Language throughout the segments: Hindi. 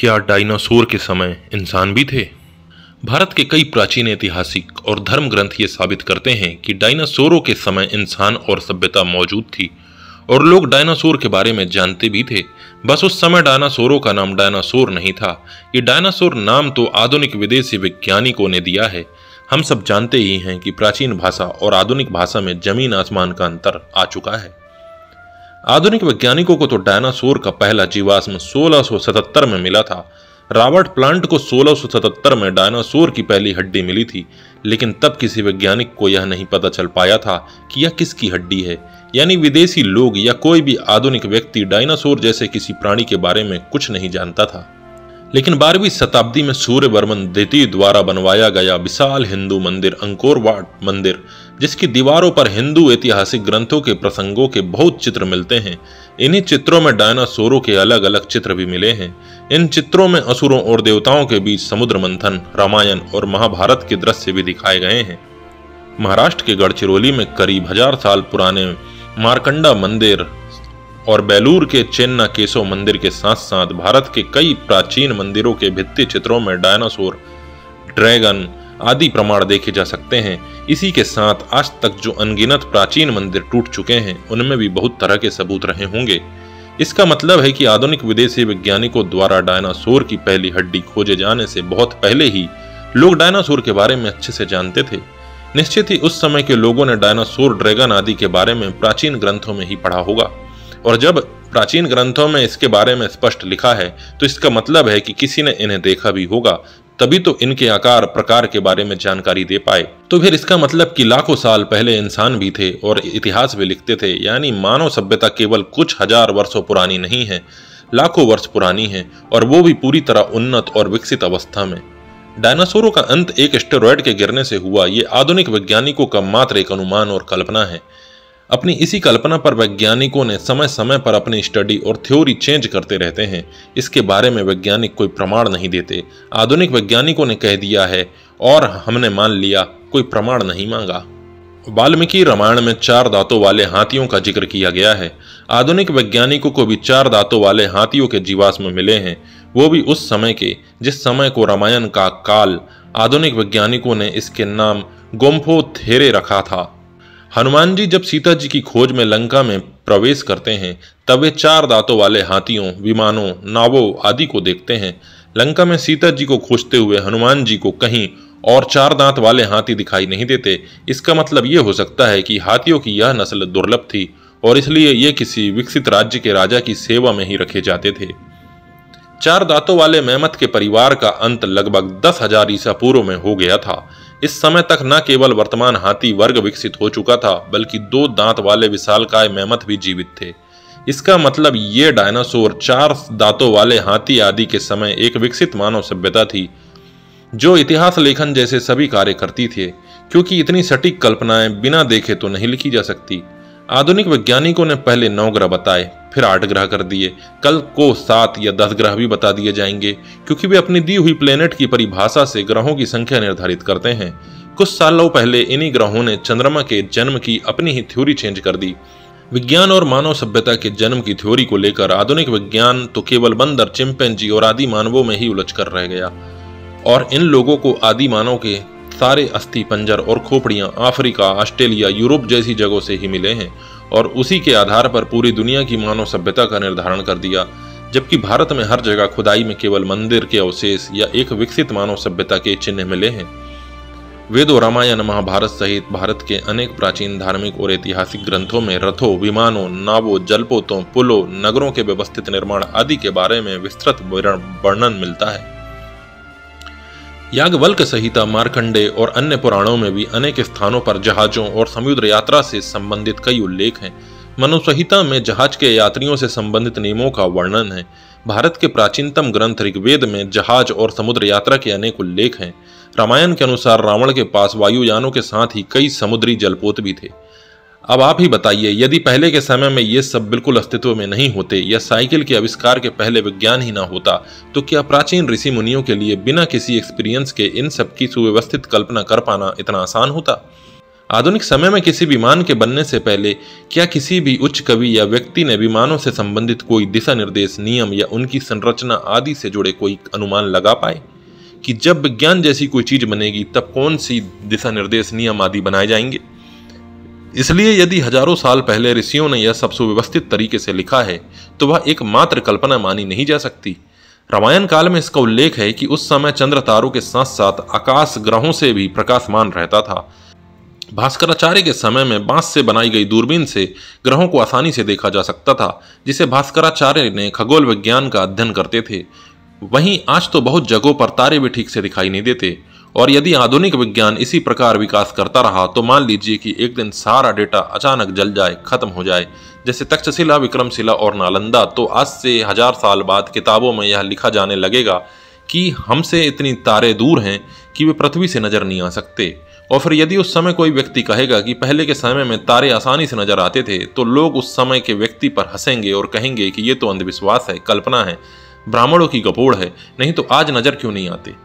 क्या डायनासोर के समय इंसान भी थे? भारत के कई प्राचीन ऐतिहासिक और धर्म ग्रंथ ये साबित करते हैं कि डायनासोरों के समय इंसान और सभ्यता मौजूद थी और लोग डायनासोर के बारे में जानते भी थे। बस उस समय डायनासोरों का नाम डायनासोर नहीं था। ये डायनासोर नाम तो आधुनिक विदेशी वैज्ञानिकों ने दिया है। हम सब जानते ही हैं कि प्राचीन भाषा और आधुनिक भाषा में जमीन आसमान का अंतर आ चुका है। आधुनिक वैज्ञानिकों को तो डायनासोर का पहला जीवाश्म 1677 में मिला था। रॉबर्ट प्लांट को 1677 में डायनासोर की पहली हड्डी मिली थी, लेकिन तब किसी वैज्ञानिक को यह नहीं पता चल पाया था कि यह किसकी हड्डी है। यानी विदेशी लोग या कोई भी आधुनिक व्यक्ति डायनासोर जैसे किसी प्राणी के बारे में कुछ नहीं जानता था। लेकिन 12वीं शताब्दी में सूर्यवर्मन द्वितीय द्वारा बनवाया गया विशाल हिंदू मंदिर अंकोर वाट मंदिर, जिसकी दीवारों पर हिंदू ऐतिहासिक ग्रंथों के प्रसंगों के बहुत चित्र मिलते हैं। इन्हीं चित्रों में डायनासोरों के अलग अलग चित्र भी मिले हैं। इन चित्रों में असुरों और देवताओं के बीच समुद्र मंथन, रामायण और महाभारत के दृश्य भी दिखाए गए हैं। महाराष्ट्र के गढ़चिरौली में करीब 1000 साल पुराने मारकंडा मंदिर और बेलूर के चेन्ना केशव मंदिर के साथ साथ भारत के कई प्राचीन मंदिरों के भित्ति चित्रों में डायनासोर, ड्रैगन आदि प्रमाण देखे जा सकते हैं। इसी के साथ आज तक जो अनगिनत प्राचीन मंदिर टूट चुके हैं, उनमें भी बहुत तरह के सबूत रहे होंगे। इसका मतलब है कि आधुनिक विदेशी वैज्ञानिकों द्वारा डायनासोर की पहली हड्डी खोजे जाने से बहुत पहले ही लोग डायनासोर के बारे में अच्छे से जानते थे। निश्चित ही उस समय के लोगों ने डायनासोर, ड्रैगन आदि के बारे में प्राचीन ग्रंथों में ही पढ़ा होगा, और जब प्राचीन ग्रंथों में इसके बारे में स्पष्ट लिखा है तो इसका मतलब है कि किसी ने इन्हें देखा भी होगा, तभी तो इनके आकार प्रकार के बारे में जानकारी दे पाए। तो फिर इसका मतलब कि लाखों साल पहले इंसान भी थे और इतिहास भी लिखते थे। यानी मानव सभ्यता केवल कुछ हजार वर्षों पुरानी नहीं है, लाखों वर्ष पुरानी है, और वो भी पूरी तरह उन्नत और विकसित अवस्था में। डायनासोरों का अंत एक एस्टेरॉयड के गिरने से हुआ, ये आधुनिक वैज्ञानिकों का मात्र एक अनुमान और कल्पना है। अपनी इसी कल्पना पर वैज्ञानिकों ने समय समय पर अपनी स्टडी और थ्योरी चेंज करते रहते हैं। इसके बारे में वैज्ञानिक कोई प्रमाण नहीं देते। आधुनिक वैज्ञानिकों ने कह दिया है और हमने मान लिया, कोई प्रमाण नहीं मांगा। वाल्मीकि रामायण में 4 दांतों वाले हाथियों का जिक्र किया गया है। आधुनिक वैज्ञानिकों को भी 4 दांतों वाले हाथियों के जीवाश्म मिले हैं, वो भी उस समय के जिस समय को रामायण का काल। आधुनिक वैज्ञानिकों ने इसके नाम गोम्फो थेरे रखा था। हनुमान जी जब सीता जी की खोज में लंका में प्रवेश करते हैं, तब वे 4 दांतों वाले हाथियों, विमानों, नावों आदि को देखते हैं। लंका में सीता जी को खोजते हुए हनुमान जी को कहीं और 4 दांत वाले हाथी दिखाई नहीं देते। इसका मतलब ये हो सकता है कि हाथियों की यह नस्ल दुर्लभ थी और इसलिए ये किसी विकसित राज्य के राजा की सेवा में ही रखे जाते थे। 4 दांतों वाले मेमथ के परिवार का अंत लगभग 10,000 ईसा पूर्व में हो गया था। इस समय तक न केवल वर्तमान हाथी वर्ग विकसित हो चुका था, बल्कि 2 दांत वाले विशालकाय मेमथ भी जीवित थे। इसका मतलब ये डायनासोर, 4 दांतों वाले हाथी आदि के समय एक विकसित मानव सभ्यता थी, जो इतिहास लेखन जैसे सभी कार्य करती थी, क्योंकि इतनी सटीक कल्पनाएं बिना देखे तो नहीं लिखी जा सकती। आधुनिक वैज्ञानिकों ने पहले 9 ग्रह बताए, फिर 8 ग्रह कर दिए। कल को 7 या 10 ग्रह भी बता दिए जाएंगे, क्योंकि वे अपनी दी हुई प्लेनेट की परिभाषा से ग्रहों की संख्या निर्धारित करते हैं। कुछ सालों पहले इन्हीं ग्रहों ने चंद्रमा के जन्म की अपनी ही थ्योरी चेंज कर दी। विज्ञान और मानव सभ्यता के जन्म की थ्योरी को लेकर आधुनिक विज्ञान तो केवल बंदर, चिंपैंजी और आदि मानवों में ही उलझ कर रह गया, और इन लोगों को आदि मानव के सारे अस्थि पंजर और खोपड़ियां अफ्रीका, ऑस्ट्रेलिया, यूरोप जैसी जगहों से ही मिले हैं, और उसी के आधार पर पूरी दुनिया की मानव सभ्यता का निर्धारण कर दिया। जबकि भारत में हर जगह खुदाई में केवल मंदिर के अवशेष या एक विकसित मानव सभ्यता के चिन्ह मिले हैं। वेदों, रामायण, महाभारत सहित भारत के अनेक प्राचीन धार्मिक और ऐतिहासिक ग्रंथों में रथों, विमानों, नावों, जलपोतों, पुलों, नगरों के व्यवस्थित निर्माण आदि के बारे में विस्तृत वर्णन मिलता है। याज्ञवल्क्य संहिता, मार्कंडेय और अन्य पुराणों में भी अनेक स्थानों पर जहाजों और समुद्र यात्रा से संबंधित कई उल्लेख हैं। मनु संहिता में जहाज के यात्रियों से संबंधित नियमों का वर्णन है। भारत के प्राचीनतम ग्रंथ ऋग्वेद में जहाज और समुद्र यात्रा के अनेक उल्लेख हैं। रामायण के अनुसार रावण के पास वायुयानों के साथ ही कई समुद्री जलपोत भी थे। अब आप ही बताइए, यदि पहले के समय में ये सब बिल्कुल अस्तित्व में नहीं होते या साइकिल के आविष्कार के पहले विज्ञान ही ना होता, तो क्या प्राचीन ऋषि मुनियों के लिए बिना किसी एक्सपीरियंस के इन सब की सुव्यवस्थित कल्पना कर पाना इतना आसान होता? आधुनिक समय में किसी विमान के बनने से पहले क्या किसी भी उच्च कवि या व्यक्ति ने विमानों से संबंधित कोई दिशा निर्देश, नियम या उनकी संरचना आदि से जुड़े कोई अनुमान लगा पाए कि जब विज्ञान जैसी कोई चीज बनेगी तब कौन सी दिशा निर्देश, नियम आदि बनाए जाएंगे? इसलिए यदि हजारों साल पहले ऋषियों ने यह सब सुव्यवस्थित तरीके से लिखा है तो वह एकमात्र कल्पना मानी नहीं जा सकती। रामायण काल में इसका उल्लेख है कि उस समय चंद्र तारों के साथ साथ आकाश ग्रहों से भी प्रकाशमान रहता था। भास्कराचार्य के समय में बांस से बनाई गई दूरबीन से ग्रहों को आसानी से देखा जा सकता था, जिसे भास्कराचार्य ने खगोल विज्ञान का अध्ययन करते थे। वहीं आज तो बहुत जगहों पर तारे भी ठीक से दिखाई नहीं देते, और यदि आधुनिक विज्ञान इसी प्रकार विकास करता रहा तो मान लीजिए कि एक दिन सारा डेटा अचानक जल जाए, खत्म हो जाए, जैसे तक्षशिला, विक्रमशिला और नालंदा, तो आज से 1000 साल बाद किताबों में यह लिखा जाने लगेगा कि हमसे इतनी तारे दूर हैं कि वे पृथ्वी से नजर नहीं आ सकते। और फिर यदि उस समय कोई व्यक्ति कहेगा कि पहले के समय में तारे आसानी से नजर आते थे, तो लोग उस समय के व्यक्ति पर हंसेंगे और कहेंगे कि ये तो अंधविश्वास है, कल्पना है, ब्राह्मणों की गपोड़ है, नहीं तो आज नजर क्यों नहीं आते।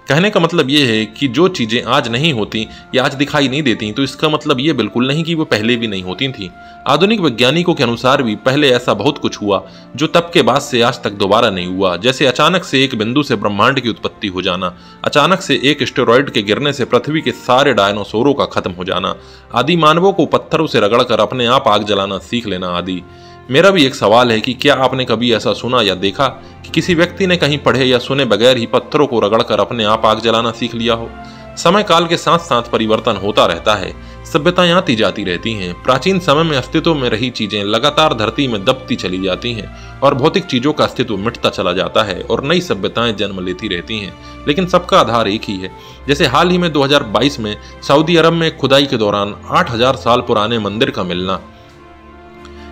कहने का मतलब ये है कि जो चीजें आज नहीं होती या आज दिखाई नहीं देती, तो इसका मतलब ये बिल्कुल नहीं कि वो पहले भी नहीं होती थी। आधुनिक वैज्ञानिकों के अनुसार भी पहले ऐसा बहुत कुछ हुआ जो तब के बाद से आज तक दोबारा नहीं हुआ, जैसे अचानक से एक बिंदु से ब्रह्मांड की उत्पत्ति हो जाना, अचानक से एक एस्टेरॉयड के गिरने से पृथ्वी के सारे डायनासोरों का खत्म हो जाना, आदि मानवों को पत्थरों से रगड़कर अपने आप आग जलाना सीख लेना आदि। मेरा भी एक सवाल है कि क्या आपने कभी ऐसा सुना या देखा कि किसी व्यक्ति ने कहीं पढ़े या सुने बगैर ही पत्थरों को रगड़कर अपने आप आग जलाना सीख लिया हो? समय काल के साथ साथ परिवर्तन होता रहता है, सभ्यताएं आती जाती रहती हैं। प्राचीन समय में अस्तित्व में रही चीजें लगातार धरती में दबती चली जाती हैं और भौतिक चीजों का अस्तित्व मिटता चला जाता है और नई सभ्यताएं जन्म लेती रहती हैं, लेकिन सबका आधार एक ही है। जैसे हाल ही में 2022 में सऊदी अरब में खुदाई के दौरान 8000 साल पुराने मंदिर का मिलना।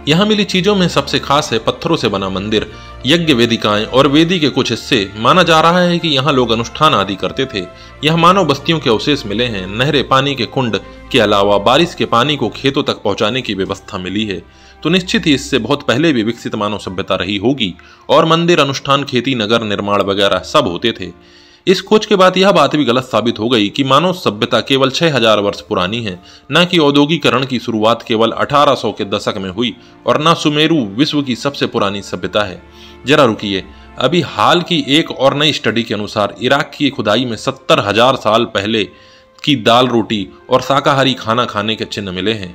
यहाँ मिली चीजों में सबसे खास है पत्थरों से बना मंदिर, यज्ञ वेदिकाएं और वेदी के कुछ हिस्से। माना जा रहा है कि यहाँ लोग अनुष्ठान आदि करते थे। यह मानव बस्तियों के अवशेष मिले हैं। नहरें, पानी के कुंड के अलावा बारिश के पानी को खेतों तक पहुंचाने की व्यवस्था मिली है, तो निश्चित ही इससे बहुत पहले भी विकसित मानव सभ्यता रही होगी और मंदिर, अनुष्ठान, खेती, नगर निर्माण वगैरह सब होते थे। इस खोज के बाद यह बात भी गलत साबित हो गई कि मानव सभ्यता केवल 6000 वर्ष पुरानी है, न कि औद्योगिकरण की शुरुआत केवल 1800 के दशक में हुई और न सुमेरु विश्व की सबसे पुरानी सभ्यता है। जरा रुकिए, अभी हाल की एक और नई स्टडी के अनुसार इराक की खुदाई में 70,000 साल पहले की दाल, रोटी और शाकाहारी खाना खाने के चिन्ह मिले हैं।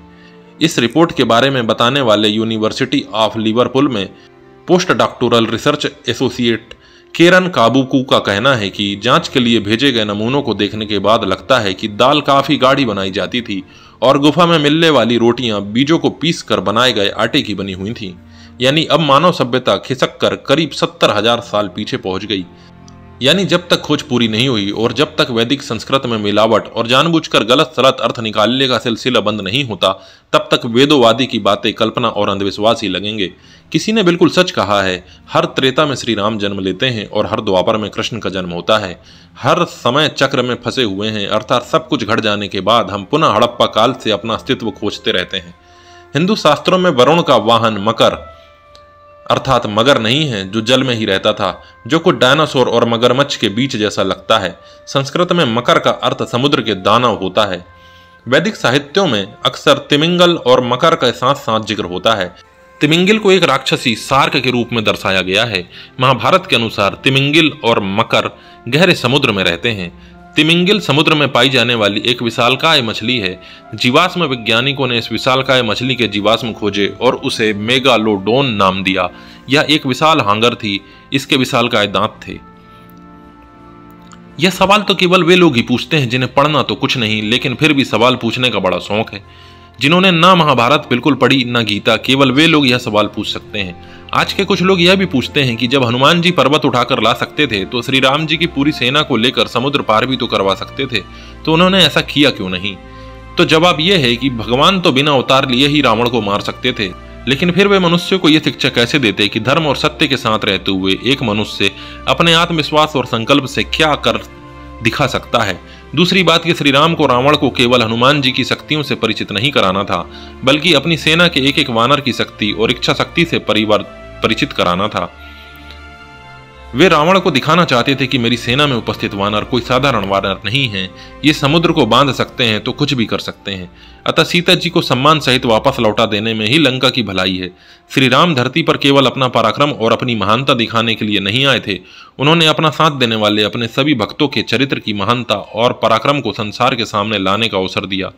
इस रिपोर्ट के बारे में बताने वाले यूनिवर्सिटी ऑफ लिवरपूल में पोस्ट डॉक्टोरल रिसर्च एसोसिएट केरन काबुकू का कहना है कि जांच के लिए भेजे गए नमूनों को देखने के बाद लगता है कि दाल काफी गाढ़ी बनाई जाती थी और गुफा में मिलने वाली रोटियां बीजों को पीस कर बनाए गए आटे की बनी हुई थीं। यानी अब मानव सभ्यता खिसक कर करीब 70,000 साल पीछे पहुंच गई। यानी जब तक खोज पूरी नहीं हुई और जब तक वैदिक संस्कृत में मिलावट और जानबूझकर गलत सलत अर्थ निकालने का सिलसिला बंद नहीं होता, तब तक वेदोवादी की बातें कल्पना और अंधविश्वास ही लगेंगे। किसी ने बिल्कुल सच कहा है, हर त्रेता में श्री राम जन्म लेते हैं और हर द्वापर में कृष्ण का जन्म होता है। हर समय चक्र में फंसे हुए हैं, अर्थात सब कुछ घट जाने के बाद हम पुनः हड़प्पा काल से अपना अस्तित्व खोजते रहते हैं। हिंदू शास्त्रों में वरुण का वाहन मकर अर्थात मगर नहीं है जो जल में ही रहता था, जो कुछ डायनासोर और मगरमच्छ के बीच जैसा लगता है। संस्कृत में मकर का अर्थ समुद्र के दानव होता है। वैदिक साहित्यों में अक्सर तिमिंगल और मकर का साथ साथ जिक्र होता है। तिमिंगिल को एक राक्षसी सार्क के रूप में दर्शाया गया है। महाभारत के अनुसार तिमिंगिल और मकर गहरे समुद्र में रहते हैं। तिमिंगिल समुद्र में पाई जाने वाली एक विशालकाय मछली है। जीवाश्म वैज्ञानिकों ने इस विशालकाय मछली के जीवाश्म खोजे और उसे मेगालोडोन नाम दिया। यह एक विशाल हांगर थी, इसके विशालकाय दांत थे। यह सवाल तो केवल वे लोग ही पूछते हैं जिन्हें पढ़ना तो कुछ नहीं, लेकिन फिर भी सवाल पूछने का बड़ा शौक है। जिन्होंने ना महाभारत बिल्कुल पढ़ी ना गीता, केवल वे लोग यह सवाल पूछ सकते हैं। आज के कुछ लोग यह भी पूछते हैं कि जब हनुमान जी पर्वत उठाकर ला सकते थे तो श्री राम जी की पूरी सेना को लेकर समुद्र पार भी तो करवा सकते थे, तो उन्होंने ऐसा किया क्यों नहीं? तो जवाब यह है कि भगवान तो बिना अवतार लिए ही रावण को मार सकते थे, लेकिन फिर वे मनुष्य को यह शिक्षा कैसे देते कि धर्म और सत्य के साथ रहते हुए एक मनुष्य अपने आत्मविश्वास और संकल्प से क्या कर दिखा सकता है। दूसरी बात कि श्री राम को रावण को केवल हनुमान जी की शक्तियों से परिचित नहीं कराना था, बल्कि अपनी सेना के एक एक वानर की शक्ति और इच्छा शक्ति से परिचित कराना था। वे रावण को दिखाना चाहते थे कि मेरी सेना में उपस्थित वानर कोई साधारण वानर नहीं है, ये समुद्र को बांध सकते हैं तो कुछ भी कर सकते हैं। अतः सीता जी को सम्मान सहित वापस लौटा देने में ही लंका की भलाई है। श्री राम धरती पर केवल अपना पराक्रम और अपनी महानता दिखाने के लिए नहीं आए थे, उन्होंने अपना साथ देने वाले अपने सभी भक्तों के चरित्र की महानता और पराक्रम को संसार के सामने लाने का अवसर दिया।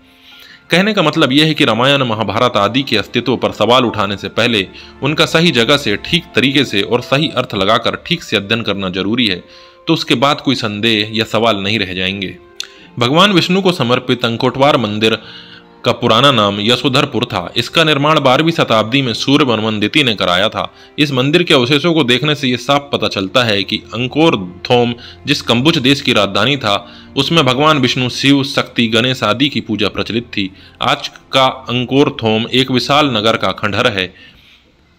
कहने का मतलब यह है कि रामायण महाभारत आदि के अस्तित्व पर सवाल उठाने से पहले उनका सही जगह से, ठीक तरीके से और सही अर्थ लगाकर ठीक से अध्ययन करना जरूरी है, तो उसके बाद कोई संदेह या सवाल नहीं रह जाएंगे। भगवान विष्णु को समर्पित अंकोटवार मंदिर का पुराना नाम यशोधरपुर था। इसका निर्माण 12वीं शताब्दी में सूर्यवर्मन द्वितीय ने कराया था। इस मंदिर के अवशेषों को देखने से यह साफ पता चलता है कि अंकोरथोम जिस कंबुज देश की राजधानी था, उसमें भगवान विष्णु, शिव, शक्ति, गणेश आदि की पूजा प्रचलित थी। आज का अंकोरथोम एक विशाल नगर का खंडहर है।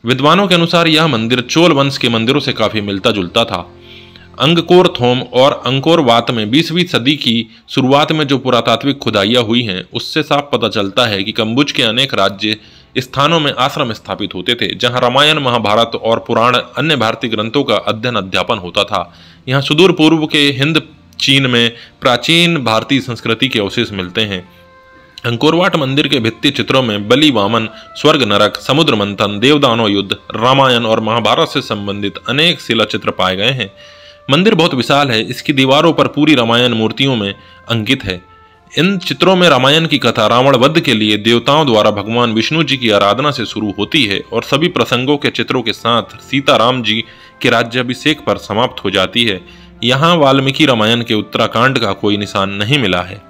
विद्वानों के अनुसार यह मंदिर चोल वंश के मंदिरों से काफी मिलता जुलता था। अंगकोरथोम और अंकोरवात में 20वीं सदी की शुरुआत में जो पुरातात्विक खुदाइयां हुई हैं, उससे साफ पता चलता है कि कंबुज के अनेक राज्य स्थानों में आश्रम स्थापित होते थे, जहां रामायण, महाभारत और पुराण अन्य भारतीय ग्रंथों का अध्ययन अध्यापन होता था। यहाँ सुदूर पूर्व के हिंद चीन में प्राचीन भारतीय संस्कृति के अवशेष मिलते हैं। अंकोरवाट मंदिर के भित्ति चित्रों में बलि, वामन, स्वर्ग, नरक, समुद्र मंथन, देवदानव युद्ध, रामायण और महाभारत से संबंधित अनेक शिला चित्र पाए गए हैं। मंदिर बहुत विशाल है। इसकी दीवारों पर पूरी रामायण मूर्तियों में अंकित है। इन चित्रों में रामायण की कथा रावण वध के लिए देवताओं द्वारा भगवान विष्णु जी की आराधना से शुरू होती है और सभी प्रसंगों के चित्रों के साथ सीताराम जी के राज्याभिषेक पर समाप्त हो जाती है। यहाँ वाल्मीकि रामायण के उत्तराखंड का कोई निशान नहीं मिला है।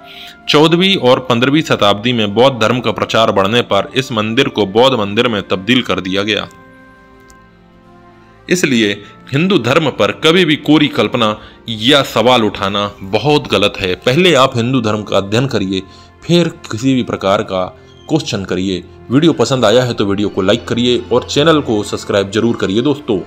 14वीं और 15वीं शताब्दी में बौद्ध धर्म का प्रचार बढ़ने पर इस मंदिर को बौद्ध मंदिर में तब्दील कर दिया गया। इसलिए हिंदू धर्म पर कभी भी कोरी कल्पना या सवाल उठाना बहुत गलत है। पहले आप हिंदू धर्म का अध्ययन करिए, फिर किसी भी प्रकार का क्वेश्चन करिए। वीडियो पसंद आया है तो वीडियो को लाइक करिए और चैनल को सब्सक्राइब जरूर करिए दोस्तों।